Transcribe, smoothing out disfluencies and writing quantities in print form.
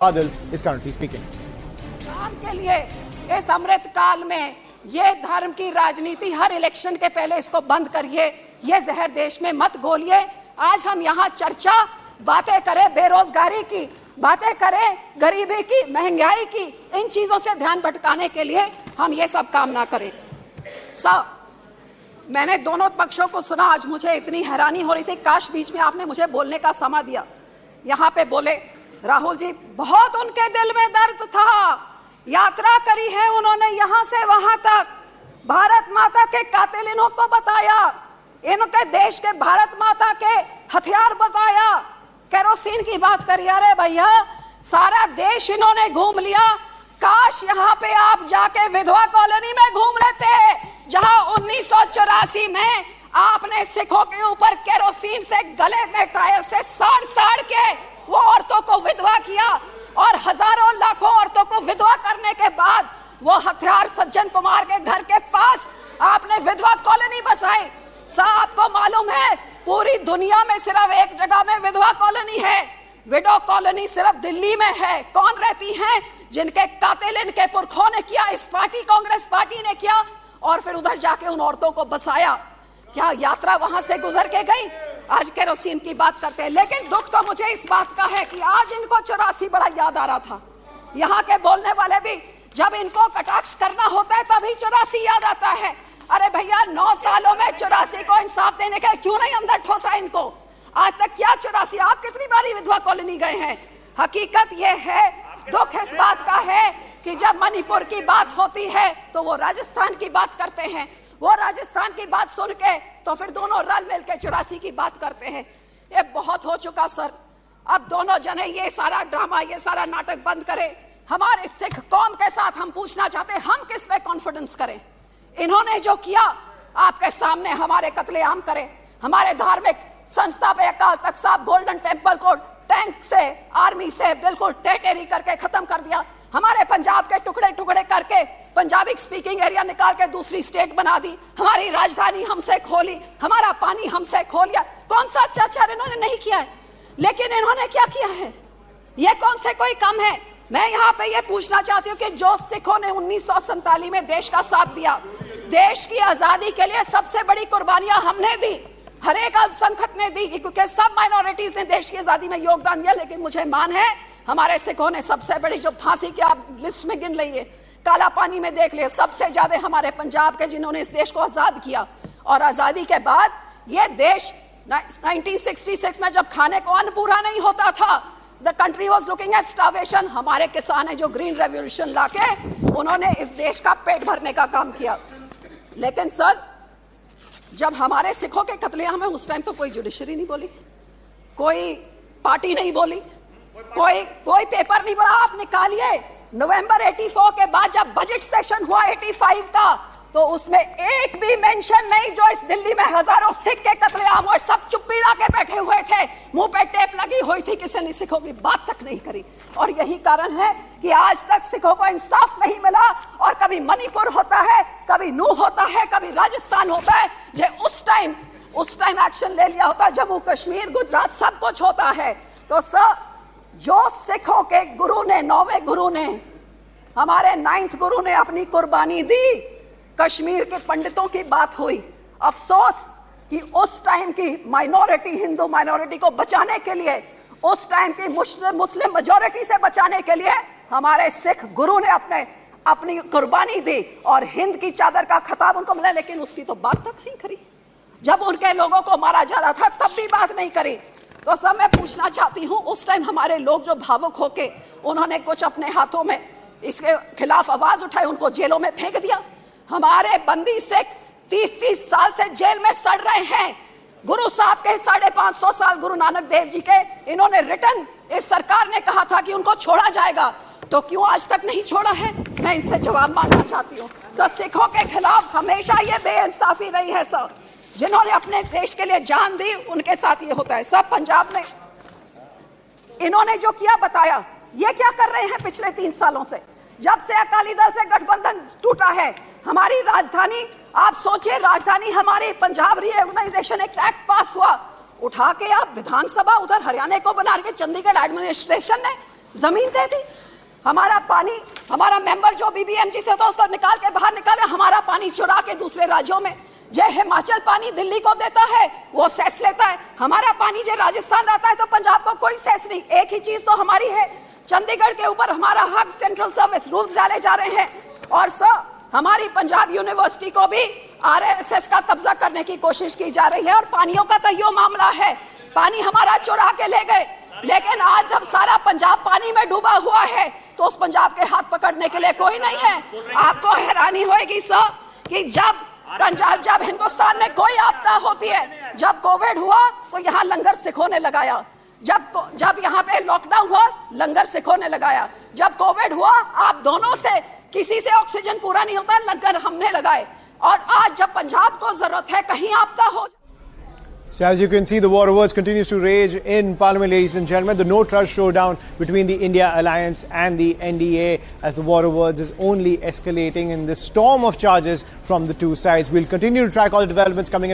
Adil is currently speaking. काम के लिए इस अमृत काल में ये धर्म की राजनीति हर इलेक्शन के पहले इसको बंद करिए, ये जहर देश में मत घोलिए। आज हम यहाँ चर्चा बातें करें बेरोजगारी की, बातें करें गरीबी की, महंगाई की, इन चीजों से ध्यान भटकाने के लिए हम ये सब काम ना करें। मैंने दोनों पक्षों को सुना, आज मुझे इतनी हैरानी हो रही थी, काश बीच में आपने मुझे बोलने का समय दिया। यहाँ पे बोले राहुल जी, बहुत उनके दिल में दर्द था, यात्रा करी है उन्होंने यहाँ से वहां तक, भारत माता के कातिलों को बताया, इनके देश के भारत माता के हथियार बताया, केरोसिन की बात करी। अरे भैया, सारा देश इन्होंने घूम लिया, काश यहाँ पे आप जाके विधवा कॉलोनी में घूम लेते, जहां 1984 में आपने सिखों के ऊपर केरोसिन से गले में टायर से साड़ साड़ के वो औरतों को विधवा किया, और हजारों लाखों औरतों को विधवा करने के बाद वो हथियार सज्जन कुमार के घर के पास आपने विधवा कॉलोनी बसाई। आपको मालूम है पूरी दुनिया में सिर्फ एक जगह में विधवा कॉलोनी है, विडो कॉलोनी सिर्फ दिल्ली में है। कौन रहती हैं? जिनके कातिल इनके पुरखों ने किया, इस पार्टी कांग्रेस पार्टी ने किया, और फिर उधर जाके उन औरतों को बसाया। क्या यात्रा वहां से गुजर के गई? आज केरोसिन की बात करते हैं, लेकिन दुख तो मुझे इस बात का है कि आज इनको 84 बड़ा याद आ रहा था। यहाँ के बोलने वाले भी जब इनको कटाक्ष करना होता है तभी 84 याद आता है। अरे भैया, 9 सालों में 84 को इंसाफ देने के क्यों नहीं अंदर ठोसा इनको? आज तक क्या 84? आप कितनी बारी विधवा कॉलोनी गए हैं? हकीकत ये है, दुख इस बात का है कि जब मणिपुर की बात होती है तो वो राजस्थान की बात करते हैं, वो राजस्थान की बात सुन के तो फिर दोनों रल मिल के 84 की बात करते हैं। ये बहुत हो चुका सर, अब दोनों जने ये सारा ड्रामा, ये सारा नाटक बंद करें। हमारे सिख कौम के साथ हम पूछना चाहते हैं, हम किस पे कॉन्फिडेंस करें? इन्होंने जो किया आपके सामने, हमारे कत्लेआम करें, हमारे धार्मिक संस्था पे अकाल तख्त साहब गोल्डन टेम्पल को टैंक से, आर्मी से बिल्कुल टेटेरी करके खत्म कर दिया, हमारे पंजाब के टुकड़े टुकड़े करके पंजाबी स्पीकिंग एरिया निकाल के दूसरी स्टेट बना दी, हमारी राजधानी हमसे खोली, हमारा पानी हमसे खोल लिया। कौन सा अत्याचार इन्होंने नहीं किया है? लेकिन इन्होंने क्या किया है? ये कौन से कोई कम है? मैं यहाँ पे ये पूछना चाहती हूँ कि जो सिखों ने 1947 में देश का साथ दिया, देश की आजादी के लिए सबसे बड़ी कुर्बानियां हमने दी, हर एक अल्पसंख्यक ने दी, क्योंकि सब माइनॉरिटीज ने देश की आजादी में योगदान दिया। लेकिन मुझे मान है हमारे सिखों ने सबसे बड़ी, जो फांसी की आप लिस्ट में गिन लीजिए, काला पानी में देख लिए, सबसे ज्यादा हमारे पंजाब के जिन्होंने इस देश को आजाद किया। और आजादी के बाद ये देश 1966 में जब खाने को अन्न पूरा नहीं होता था, the country was looking at starvation, हमारे किसान है जो ग्रीन रेवोल्यूशन लाके उन्होंने इस देश का पेट भरने का काम किया। लेकिन सर, जब हमारे सिखों के कत्लेआम में उस टाइम तो कोई जुडिशरी नहीं बोली, कोई पार्टी नहीं बोली, कोई पेपर नहीं पढ़ा। आप निकालिए नवंबर 84 के बाद जब बजट सेशन हुआ 85 का, तो उसमें एक भी मेंशन नहीं जो इस दिल्ली में हजारों सिख के कत्लेआम हुए, सब चुप्पी के बैठे हुए थे, मुंह पे टेप लगी हुई थी, किसी ने सिखों की बात तक नहीं करी। और यही कारण है कि आज तक सिखों को इंसाफ नहीं मिला। और कभी मणिपुर होता है, कभी नूह होता है, कभी राजस्थान होता है, जो उस टाइम एक्शन ले लिया होता, जम्मू कश्मीर, गुजरात, सब कुछ होता है। तो सर, जो सिखों के गुरु ने, 9वें गुरु ने, हमारे 9th गुरु ने अपनी कुर्बानी दी, कश्मीर के पंडितों की बात हुई, अफसोस कि उस टाइम की माइनॉरिटी, हिंदू माइनॉरिटी को बचाने के लिए, उस टाइम की मुस्लिम मेजॉरिटी से बचाने के लिए हमारे सिख गुरु ने अपनी कुर्बानी दी और हिंद की चादर का खिताब उनको मिला। लेकिन उसकी तो बात तक नहीं करी। जब उनके लोगों को मारा जा रहा था तब भी बात नहीं करी। तो सब मैं पूछना चाहती हूँ, उस टाइम हमारे लोग जो भावुक होके उन्होंने कुछ अपने हाथों में इसके खिलाफ आवाज उठाई, उनको जेलों में फेंक दिया। हमारे बंदी सिख 30-30 साल से जेल में सड़ रहे हैं। गुरु साहब के 550 साल, गुरु नानक देव जी के, इन्होंने रिटर्न, इस सरकार ने कहा था कि उनको छोड़ा जाएगा, तो क्यों आज तक नहीं छोड़ा है? मैं इनसे जवाब मांगना चाहती हूँ। तो सिखों के खिलाफ हमेशा ये बेइंसाफी रही है सर, जिन्होंने अपने देश के लिए जान दी उनके साथ ये होता है। सब पंजाब में इन्होंने जो किया बताया, ये क्या कर रहे हैं पिछले 3 सालों से, जब से अकाली दल से गठबंधन टूटा है। हमारी राजधानी, आप सोचिए, राजधानी हमारी पंजाब रीऑर्गेनाइजेशन एक्ट पास हुआ, उठा के आप विधानसभा उधर हरियाणा को बना के चंडीगढ़ एडमिनिस्ट्रेशन ने जमीन दे दी, हमारा पानी, हमारा मेंबर जो बीबीएमजी से था उसको निकाल के बाहर निकाले, हमारा पानी चुरा के दूसरे राज्यों में। जय हिमाचल पानी दिल्ली को देता है, वो सेस लेता है। हमारा पानी जो राजस्थान आता है तो पंजाब को कोई सेस नहीं। एक ही चीज तो हमारी है, चंडीगढ़ के ऊपर हमारा हक सेंट्रल सर्विस रूल्स डाले जा रहे हैं। और सर, हमारी पंजाब यूनिवर्सिटी को भी आरएसएस का कब्जा करने की कोशिश की जा रही है। और पानियों का तो यो मामला है, पानी हमारा चुरा के ले गए, लेकिन आज जब सारा पंजाब पानी में डूबा हुआ है तो उस पंजाब के हाथ पकड़ने के लिए कोई नहीं है। आपको हैरानी होगी सर कि जब हिंदुस्तान में कोई आपदा होती है, जब कोविड हुआ तो यहाँ लंगर सिखों ने लगाया, जब यहाँ पे लॉकडाउन हुआ लंगर सिखों ने लगाया, जब कोविड हुआ आप दोनों से किसी से ऑक्सीजन पूरा नहीं होता, लंगर हमने लगाए। और आज जब पंजाब को जरूरत है कहीं आपदा हो। So as you can see, the war of words continues to rage in Parliament, ladies and gentlemen. The no trust showdown between the India Alliance and the NDA as the war of words is only escalating in this storm of charges from the two sides. We'll continue to track all the developments coming in.